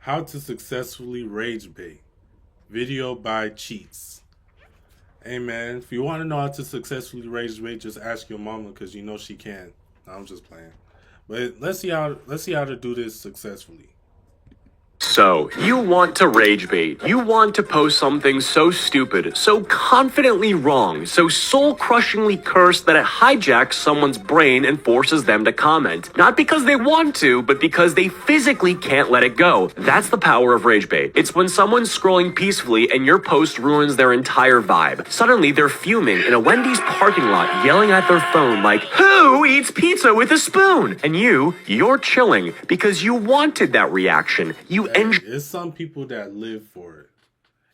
How to successfully rage bait. Video by Cheats. Hey man, if you want to know how to successfully rage bait, just ask your mama because you know she can. No, I'm just playing. But let's see how to do this successfully. So, you want to rage bait. You want to post something so stupid, so confidently wrong, so soul-crushingly cursed that it hijacks someone's brain and forces them to comment. Not because they want to, but because they physically can't let it go. That's the power of rage bait. It's when someone's scrolling peacefully and your post ruins their entire vibe. Suddenly, they're fuming in a Wendy's parking lot, yelling at their phone like, "Who eats pizza with a spoon?" And you're chilling because you wanted that reaction. You It's some people that live for it.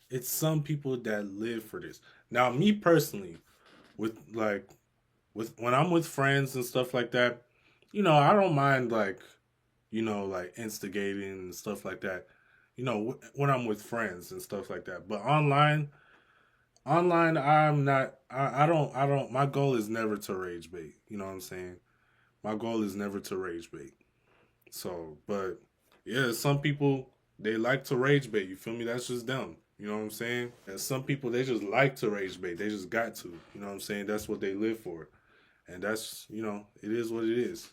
It's some people that live for this. Now, me personally, with like with when I'm with friends and stuff like that, I don't mind like instigating and stuff like that. When I'm with friends and stuff like that. But online, I'm not. I don't. My goal is never to rage bait. You know what I'm saying? My goal is never to rage bait. So, but yeah, some people they like to rage bait. You feel me? That's just them. You know what I'm saying? And some people they just like to rage bait. They just got to. You know what I'm saying? That's what they live for. And that's, it is what it is.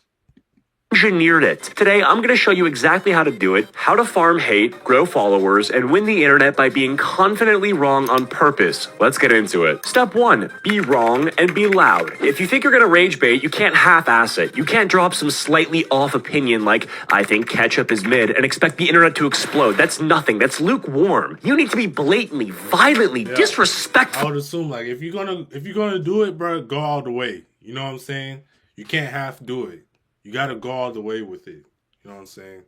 Engineered it. Today, I'm going to show you exactly how to do it, how to farm hate, grow followers, and win the internet by being confidently wrong on purpose. Let's get into it. Step 1. Be wrong and be loud. If you think you're going to rage bait, you can't half-ass it. You can't drop some slightly off opinion like, "I think ketchup is mid," and expect the internet to explode. That's nothing. That's lukewarm. You need to be blatantly, violently, disrespectful. I would assume like if you're gonna do it, bro, go all the way. You know what I'm saying? You can't half do it. You gotta go all the way with it. You know what I'm saying?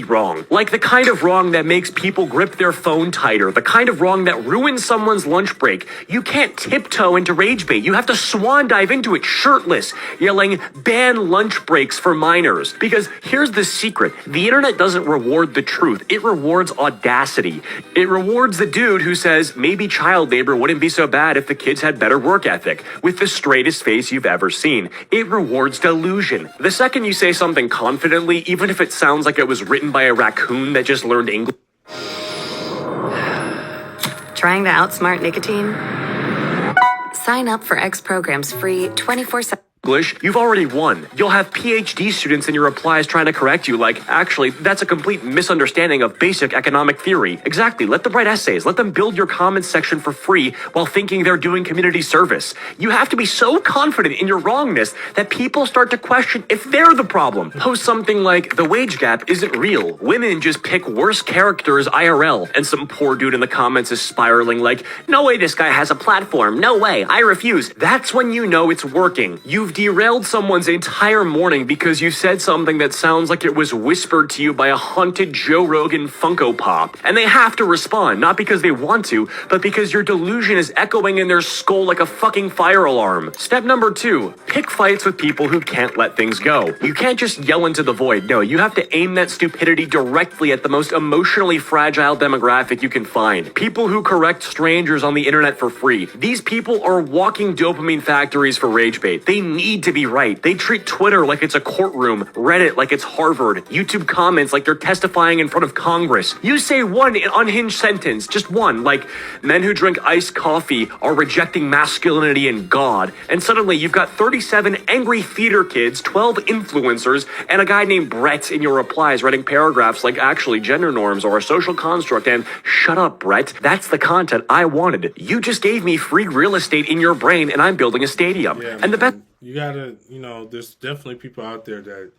Wrong. Like the kind of wrong that makes people grip their phone tighter, the kind of wrong that ruins someone's lunch break. You can't tiptoe into rage bait. You have to swan dive into it shirtless, yelling, "Ban lunch breaks for minors." Because here's the secret. The internet doesn't reward the truth. It rewards audacity. It rewards the dude who says, "Maybe child labor wouldn't be so bad if the kids had better work ethic," with the straightest face you've ever seen. It rewards delusion. The second you say something confidently, even if it sounds like it was written by a raccoon that just learned English. Trying to outsmart nicotine? Sign up for X Programs free 24/7. You've already won. You'll have PhD students in your replies trying to correct you like, "Actually, that's a complete misunderstanding of basic economic theory." Exactly. Let them write essays. Let them build your comments section for free while thinking they're doing community service. You have to be so confident in your wrongness that people start to question if they're the problem. Post something like, "The wage gap isn't real. Women just pick worse characters IRL." And some poor dude in the comments is spiraling like, "No way this guy has a platform. No way. I refuse." That's when you know it's working. You've derailed someone's entire morning because you said something that sounds like it was whispered to you by a haunted Joe Rogan Funko Pop. And they have to respond, not because they want to, but because your delusion is echoing in their skull like a fucking fire alarm. Step number 2, pick fights with people who can't let things go. You can't just yell into the void. No, you have to aim that stupidity directly at the most emotionally fragile demographic you can find. People who correct strangers on the internet for free. These people are walking dopamine factories for rage bait. They need to be right. They treat Twitter like it's a courtroom, Reddit like it's Harvard, YouTube comments like they're testifying in front of Congress. You say one unhinged sentence, just one, like, "Men who drink iced coffee are rejecting masculinity and God," and suddenly you've got 37 angry theater kids, 12 influencers, and a guy named Brett in your replies writing paragraphs like, "Actually, gender norms are a social construct," and "Shut up, Brett. That's the content I wanted. You just gave me free real estate in your brain and I'm building a stadium." Yeah, and the best. you gotta, there's definitely people out there that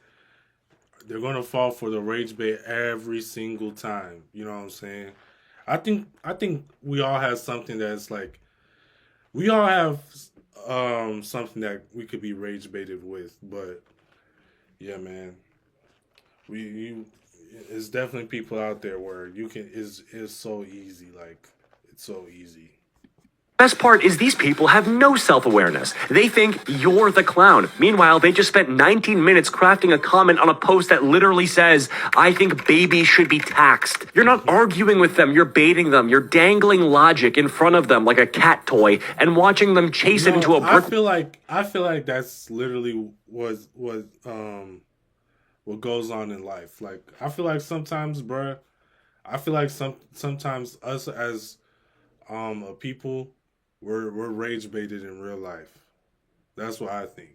they're gonna fall for the rage bait every single time. You know what I'm saying? I think we all have something that's like we all have something that we could be rage baited with, but yeah, man, we you it's definitely people out there where you can is so easy, like it's so easy. Best part is these people have no self-awareness. They think you're the clown. Meanwhile, they just spent 19 minutes crafting a comment on a post that literally says, "I think babies should be taxed." You're not arguing with them, you're baiting them. You're dangling logic in front of them like a cat toy and watching them chase it into a brick. I feel like that's literally what goes on in life. Like I feel like sometimes, bruh, I feel like sometimes us as a people, we're rage baited in real life. That's what I think.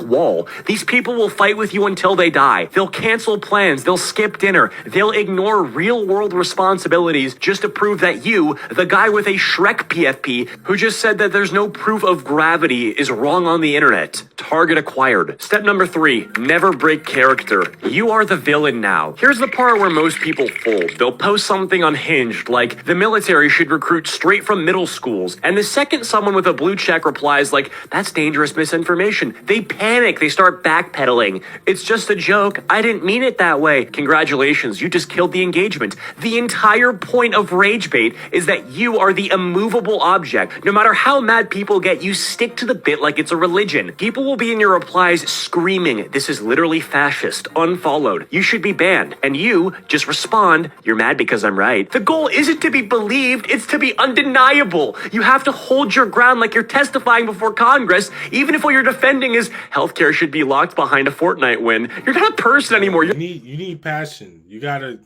Wall. These people will fight with you until they die. They'll cancel plans. They'll skip dinner. They'll ignore real world responsibilities just to prove that you, the guy with a Shrek PFP who just said that there's no proof of gravity, is wrong on the internet. Target acquired. Step number 3, never break character. You are the villain now. Here's the part where most people fold. They'll post something unhinged like, the military should recruit straight from middle schools. And the second someone with a blue check replies like, that's dangerous misinformation, they panic. They start backpedaling. It's just a joke. I didn't mean it that way. Congratulations, you just killed the engagement. The entire point of rage bait is that you are the immovable object. No matter how mad people get, you stick to the bit like it's a religion. People will be in your replies screaming, this is literally fascist, unfollowed, you should be banned. And you just respond, you're mad because I'm right. The goal isn't to be believed, it's to be undeniable. You have to hold your ground like you're testifying before Congress, even if what you're defending is healthcare should be locked behind a Fortnite win. You're not a person anymore. You need passion. You gotta,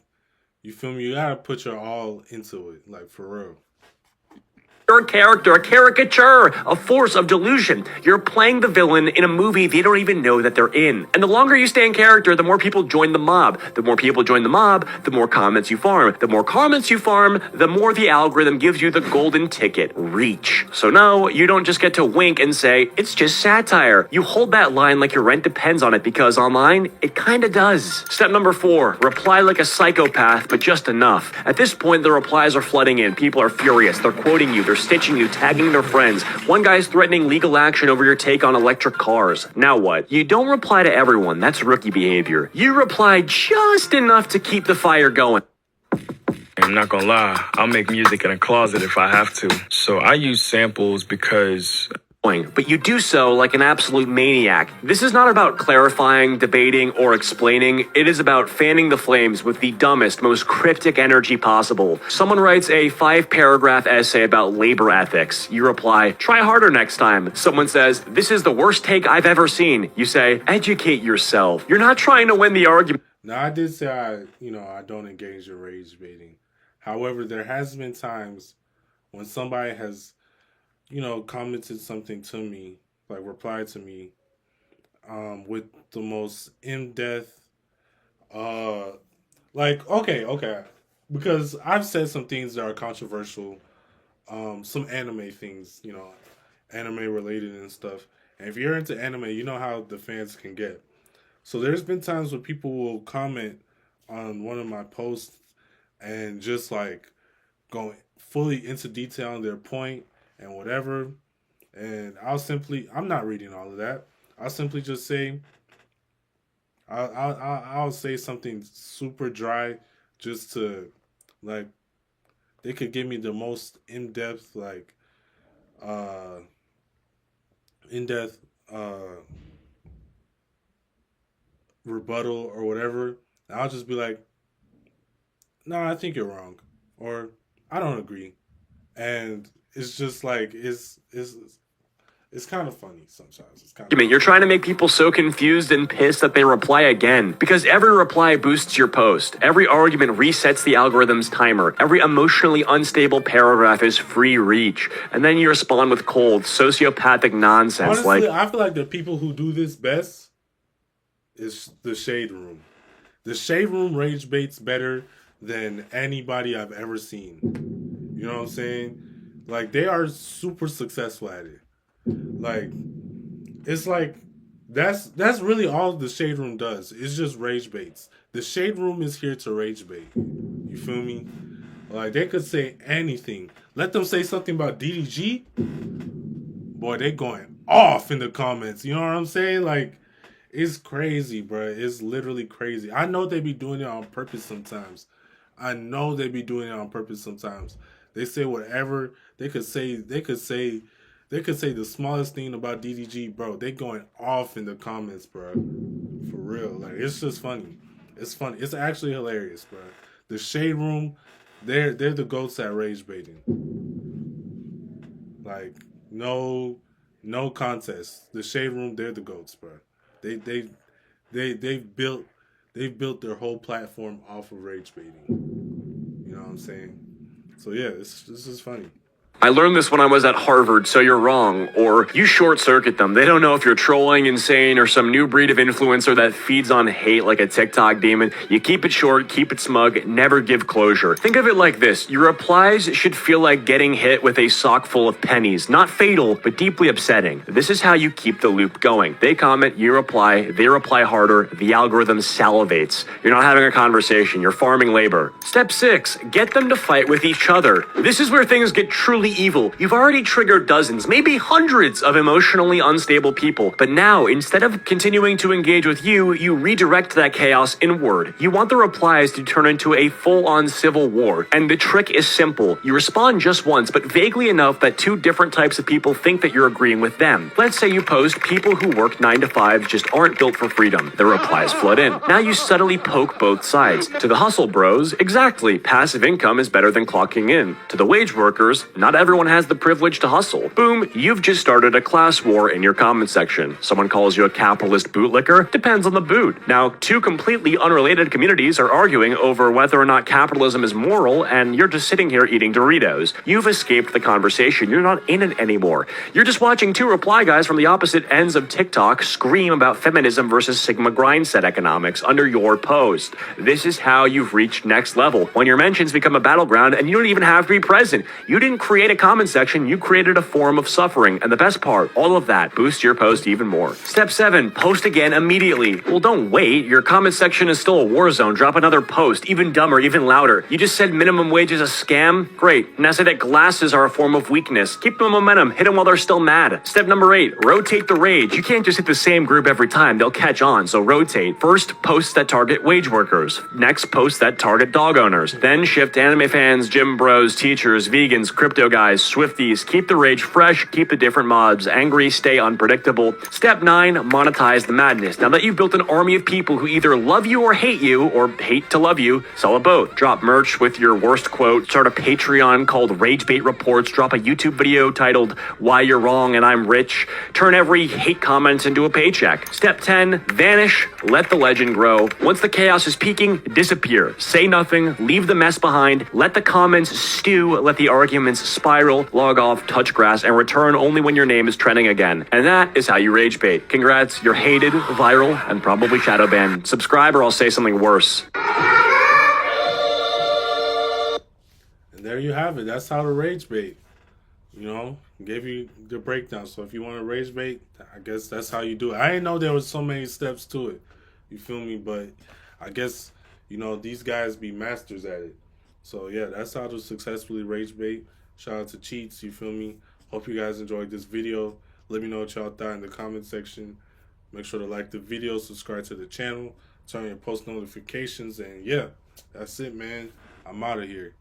you feel me? You gotta put your all into it, like for real. You're a character, a caricature, a force of delusion. You're playing the villain in a movie they don't even know that they're in. And the longer you stay in character, the more people join the mob. The more people join the mob, the more comments you farm. The more comments you farm, the more the algorithm gives you the golden ticket, reach. So no, you don't just get to wink and say, it's just satire. You hold that line like your rent depends on it, because online, it kinda does. Step number 4, reply like a psychopath, but just enough. At this point, the replies are flooding in. People are furious. They're quoting you. They're stitching you, tagging their friends. One guy's threatening legal action over your take on electric cars. Now what? You don't reply to everyone. That's rookie behavior. You reply just enough to keep the fire going. I'm not gonna lie, I'll make music in a closet if I have to. So I use samples because... But you do so like an absolute maniac. This is not about clarifying, debating, or explaining. It is about fanning the flames with the dumbest, most cryptic energy possible. Someone writes a 5-paragraph essay about labor ethics. You reply, try harder next time. Someone says, this is the worst take I've ever seen. You say, educate yourself. You're not trying to win the argument. Now, I did say I don't engage in rage baiting. However, there has been times when somebody has, commented something to me, like replied to me, with the most in-depth, okay, because I've said some things that are controversial, some anime things, anime related and stuff. And if you're into anime, you know how the fans can get. So there's been times when people will comment on one of my posts and just like going fully into detail on their point and whatever. And I'm not reading all of that. I'll simply just say, I'll say something super dry just to, like, they could give me the most in-depth, uh, in-depth, rebuttal or whatever. And I'll just be like, no, I think you're wrong. Or, I don't agree. And it's just like, it's kind of funny sometimes. It's kind of You're trying to make people so confused and pissed that they reply again. Because every reply boosts your post. Every argument resets the algorithm's timer. Every emotionally unstable paragraph is free reach. And then you respond with cold, sociopathic nonsense. Honestly, I feel like the people who do this best is the Shade Room. The Shade Room rage baits better than anybody I've ever seen. You know what I'm saying? Like, they are super successful at it. Like, it's like that's really all the Shade Room does. It's just rage baits. The Shade Room is here to rage bait. You feel me? Like, they could say anything. Let them say something about DDG. Boy, they going off in the comments. You know what I'm saying? Like, it's crazy, bro. It's literally crazy. I know they be doing it on purpose sometimes. They say whatever. They could say the smallest thing about DDG, bro. They going off in the comments, bro. For real. Like, it's just funny. It's funny. It's actually hilarious, bro. The Shade Room, they're the goats at rage baiting. Like, no contest. The Shade Room, they're the goats, bro. They've built they've built their whole platform off of rage baiting. You know what I'm saying? So yeah, this is funny. I learned this when I was at Harvard, so you're wrong. Or you short circuit them. They don't know if you're trolling, insane, or some new breed of influencer that feeds on hate like a TikTok demon. You keep it short, keep it smug, never give closure. Think of it like this. Your replies should feel like getting hit with a sock full of pennies. Not fatal, but deeply upsetting. This is how you keep the loop going. They comment, you reply, they reply harder, the algorithm salivates. You're not having a conversation, you're farming labor. Step 6, get them to fight with each other. This is where things get truly evil. You've already triggered dozens, maybe hundreds of emotionally unstable people, but now, instead of continuing to engage with you, you redirect that chaos inward. You want the replies to turn into a full-on civil war, and the trick is simple. You respond just once, but vaguely enough that two different types of people think that you're agreeing with them. Let's say you post, people who work 9 to 5 just aren't built for freedom. The replies flood in. Now you subtly poke both sides. To the hustle bros, exactly, passive income is better than clocking in. To the wage workers, not everyone has the privilege to hustle. Boom, you've just started a class war in your comment section. Someone calls you a capitalist bootlicker? Depends on the boot. Now, two completely unrelated communities are arguing over whether or not capitalism is moral, and you're just sitting here eating Doritos. You've escaped the conversation. You're not in it anymore. You're just watching two reply guys from the opposite ends of TikTok scream about feminism versus Sigma grind set economics under your post. This is how you've reached next level. When your mentions become a battleground and you don't even have to be present. You didn't create a comment section, you created a form of suffering. And the best part, all of that boosts your post even more. Step 7, post again immediately. Well, don't wait. Your comment section is still a war zone. Drop another post, even dumber, even louder. You just said minimum wage is a scam? Great. Now say that glasses are a form of weakness. Keep the momentum. Hit them while they're still mad. Step number 8, rotate the rage. You can't just hit the same group every time. They'll catch on, so rotate. First, posts that target wage workers. Next, posts that target dog owners. Then shift anime fans, gym bros, teachers, vegans, crypto guys, Swifties. Keep the rage fresh, keep the different mobs angry, stay unpredictable. Step 9, monetize the madness. Now that you've built an army of people who either love you or hate to love you, sell a boat. Drop merch with your worst quote, start a Patreon called Rage Bait Reports, drop a YouTube video titled Why You're Wrong and I'm Rich, turn every hate comment into a paycheck. Step 10, vanish, let the legend grow. Once the chaos is peaking, disappear. Say nothing, leave the mess behind, let the comments stew, let the arguments spiral, log off, touch grass, and return only when your name is trending again. And that is how you rage bait. Congrats, you're hated, viral, and probably shadow banned. Subscribe or I'll say something worse. And there you have it. That's how to rage bait. You know, gave you the breakdown. So if you want to rage bait, I guess that's how you do it. I didn't know there was so many steps to it. You feel me? But I guess, you know, these guys be masters at it. So yeah, that's how to successfully rage bait. Shout out to Cheats, you feel me? Hope you guys enjoyed this video. Let me know what y'all thought in the comment section. Make sure to like the video, subscribe to the channel, turn on your post notifications, and yeah, that's it, man. I'm out of here.